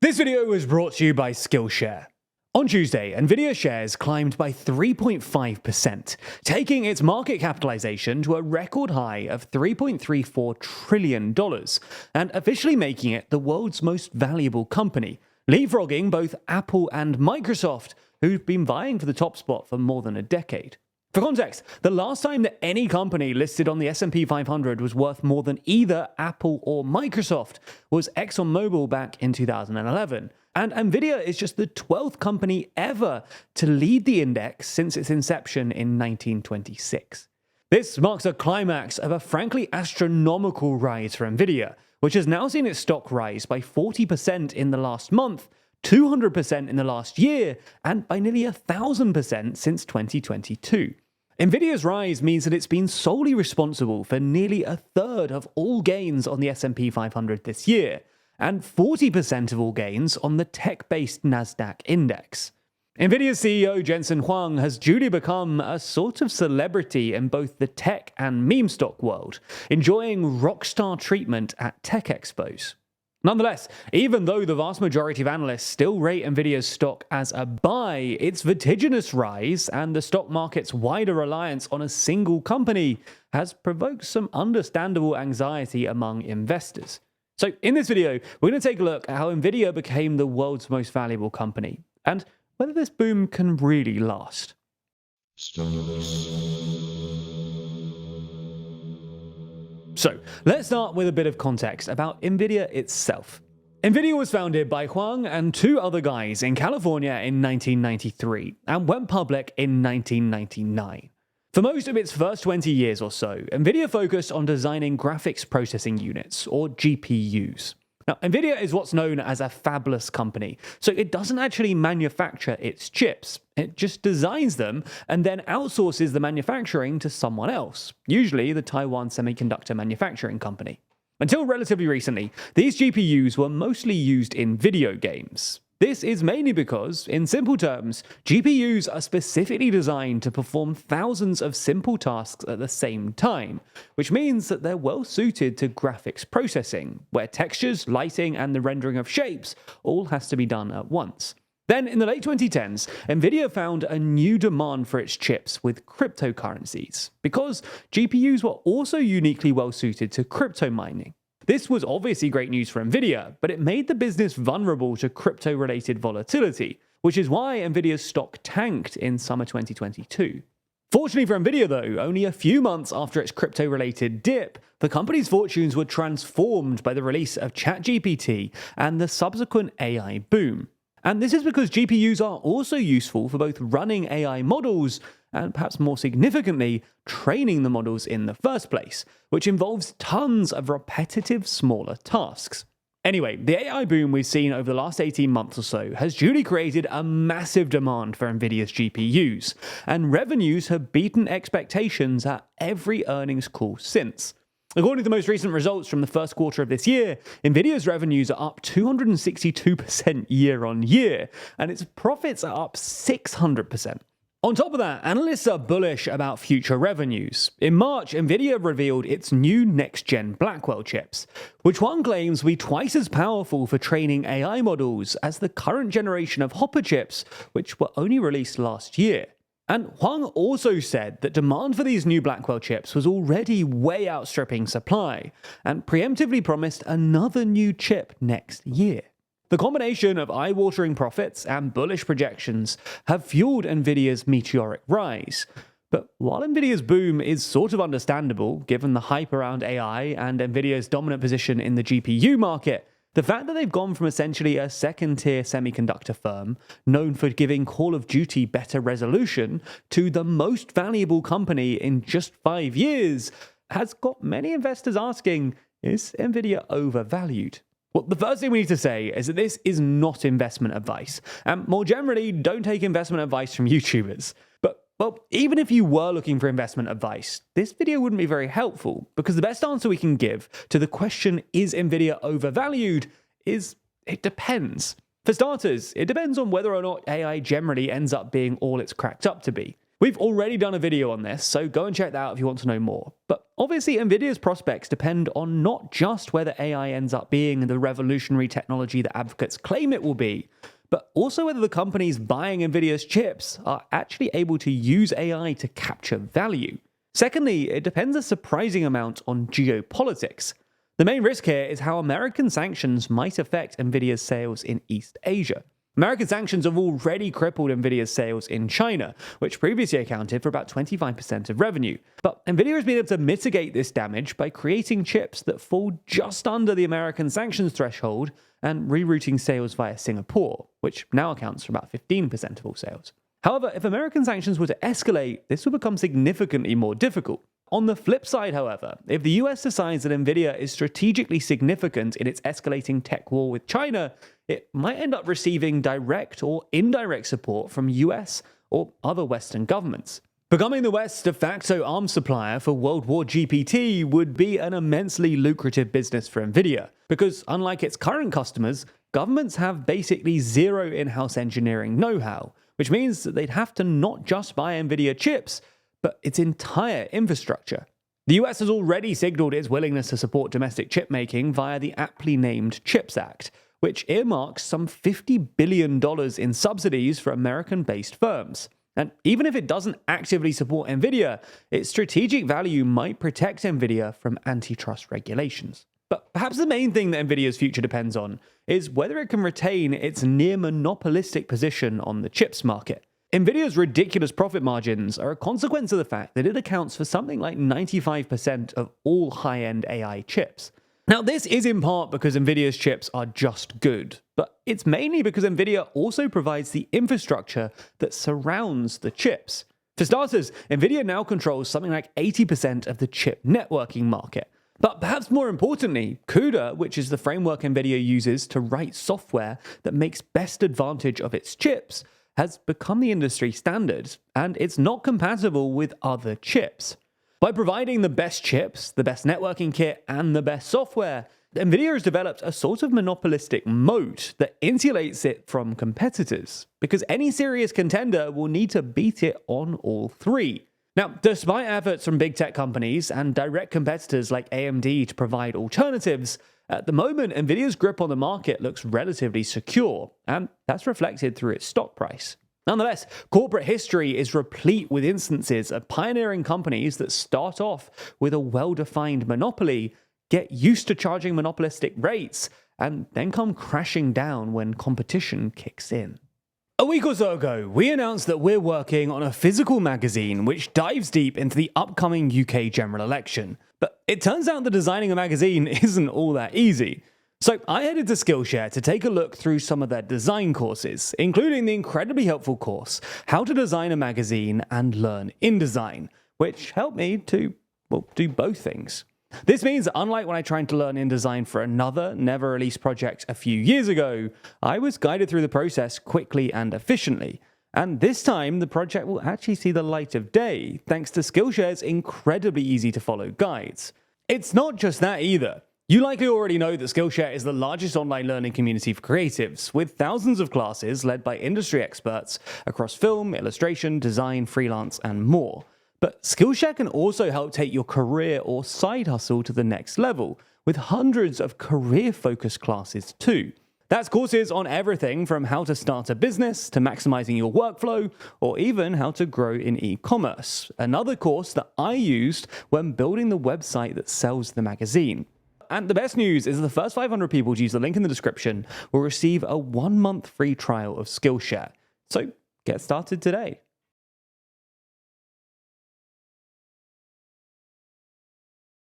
This video was brought to you by Skillshare. On Tuesday, Nvidia shares climbed by 3.5%, taking its market capitalization to a record high of $3.34 trillion, and officially making it the world's most valuable company, leapfrogging both Apple and Microsoft, who've been vying for the top spot for more than a decade. For context, the last time that any company listed on the S&P 500 was worth more than either Apple or Microsoft was ExxonMobil back in 2011. And Nvidia is just the 12th company ever to lead the index since its inception in 1926. This marks a climax of a frankly astronomical rise for Nvidia, which has now seen its stock rise by 40% in the last month, 200% in the last year, and by nearly 1,000% since 2022. Nvidia's rise means that it's been solely responsible for nearly a third of all gains on the S&P 500 this year, and 40% of all gains on the tech-based Nasdaq index. Nvidia's CEO Jensen Huang has duly become a sort of celebrity in both the tech and meme stock world, enjoying rockstar treatment at tech expos. Nonetheless, even though the vast majority of analysts still rate Nvidia's stock as a buy, its vertiginous rise and the stock market's wider reliance on a single company has provoked some understandable anxiety among investors. So in this video, we're going to take a look at how Nvidia became the world's most valuable company, and whether this boom can really last. So, let's start with a bit of context about Nvidia itself. Nvidia was founded by Huang and two other guys in California in 1993 and went public in 1999. For most of its first 20 years or so, Nvidia focused on designing graphics processing units, or GPUs. Now, Nvidia is what's known as a fabless company, so it doesn't actually manufacture its chips. It just designs them and then outsources the manufacturing to someone else, usually the Taiwan Semiconductor Manufacturing Company. Until relatively recently, these GPUs were mostly used in video games. This is mainly because, in simple terms, GPUs are specifically designed to perform thousands of simple tasks at the same time, which means that they're well suited to graphics processing, where textures, lighting, and the rendering of shapes all has to be done at once. Then, in the late 2010s, Nvidia found a new demand for its chips with cryptocurrencies, because GPUs were also uniquely well suited to crypto mining. This was obviously great news for Nvidia, but it made the business vulnerable to crypto-related volatility, which is why Nvidia's stock tanked in summer 2022. Fortunately for Nvidia though, only a few months after its crypto-related dip, the company's fortunes were transformed by the release of ChatGPT and the subsequent AI boom. And this is because GPUs are also useful for both running AI models and, perhaps more significantly, training the models in the first place, which involves tons of repetitive, smaller tasks. Anyway, the AI boom we've seen over the last 18 months or so has duly created a massive demand for Nvidia's GPUs, and revenues have beaten expectations at every earnings call since. According to the most recent results from the first quarter of this year, Nvidia's revenues are up 262% year on year, and its profits are up 600%. On top of that, analysts are bullish about future revenues. In March, Nvidia revealed its new next-gen Blackwell chips, which one claims will be twice as powerful for training AI models as the current generation of Hopper chips, which were only released last year. And Huang also said that demand for these new Blackwell chips was already way outstripping supply, and preemptively promised another new chip next year. The combination of eye-watering profits and bullish projections have fueled Nvidia's meteoric rise. But while Nvidia's boom is sort of understandable, given the hype around AI and Nvidia's dominant position in the GPU market, the fact that they've gone from essentially a second-tier semiconductor firm, known for giving Call of Duty better resolution, to the most valuable company in just 5 years, has got many investors asking, is Nvidia overvalued? Well, the first thing we need to say is that this is not investment advice, and more generally, don't take investment advice from YouTubers. But, well, even if you were looking for investment advice, this video wouldn't be very helpful, because the best answer we can give to the question, is Nvidia overvalued, is it depends. For starters, it depends on whether or not AI generally ends up being all it's cracked up to be. We've already done a video on this, so go and check that out if you want to know more. But obviously, Nvidia's prospects depend on not just whether AI ends up being the revolutionary technology that advocates claim it will be, but also whether the companies buying Nvidia's chips are actually able to use AI to capture value. Secondly, it depends a surprising amount on geopolitics. The main risk here is how American sanctions might affect Nvidia's sales in East Asia. American sanctions have already crippled Nvidia's sales in China, which previously accounted for about 25% of revenue. But Nvidia has been able to mitigate this damage by creating chips that fall just under the American sanctions threshold and rerouting sales via Singapore, which now accounts for about 15% of all sales. However, if American sanctions were to escalate, this would become significantly more difficult. On the flip side, however, if the US decides that Nvidia is strategically significant in its escalating tech war with China, it might end up receiving direct or indirect support from US or other Western governments. Becoming the West's de facto arms supplier for World War GPT would be an immensely lucrative business for Nvidia, because unlike its current customers, governments have basically zero in-house engineering know-how, which means that they'd have to not just buy Nvidia chips, but its entire infrastructure. The US has already signaled its willingness to support domestic chip making via the aptly named CHIPS Act, which earmarks some $50 billion in subsidies for American-based firms. And even if it doesn't actively support Nvidia, its strategic value might protect Nvidia from antitrust regulations. But perhaps the main thing that Nvidia's future depends on is whether it can retain its near-monopolistic position on the chips market. Nvidia's ridiculous profit margins are a consequence of the fact that it accounts for something like 95% of all high-end AI chips. Now, this is in part because Nvidia's chips are just good, but it's mainly because Nvidia also provides the infrastructure that surrounds the chips. For starters, Nvidia now controls something like 80% of the chip networking market. But perhaps more importantly, CUDA, which is the framework Nvidia uses to write software that makes best advantage of its chips, has become the industry standard, and it's not compatible with other chips. By providing the best chips, the best networking kit, and the best software, Nvidia has developed a sort of monopolistic moat that insulates it from competitors, because any serious contender will need to beat it on all three. Now, despite efforts from big tech companies and direct competitors like AMD to provide alternatives, at the moment, Nvidia's grip on the market looks relatively secure, and that's reflected through its stock price. Nonetheless, corporate history is replete with instances of pioneering companies that start off with a well-defined monopoly, get used to charging monopolistic rates, and then come crashing down when competition kicks in. A week or so ago, we announced that we're working on a physical magazine which dives deep into the upcoming UK general election. But it turns out that designing a magazine isn't all that easy. So I headed to Skillshare to take a look through some of their design courses, including the incredibly helpful course, How to Design a Magazine and Learn InDesign, which helped me to, do both things. This means that unlike when I tried to learn InDesign for another, never-released project a few years ago, I was guided through the process quickly and efficiently. And this time, the project will actually see the light of day, thanks to Skillshare's incredibly easy-to-follow guides. It's not just that either. You likely already know that Skillshare is the largest online learning community for creatives, with thousands of classes led by industry experts across film, illustration, design, freelance, and more. But Skillshare can also help take your career or side hustle to the next level, with hundreds of career-focused classes too. That's courses on everything from how to start a business to maximizing your workflow, or even how to grow in e-commerce, another course that I used when building the website that sells the magazine. And the best news is the first 500 people to use the link in the description will receive a 1-month free trial of Skillshare. So get started today.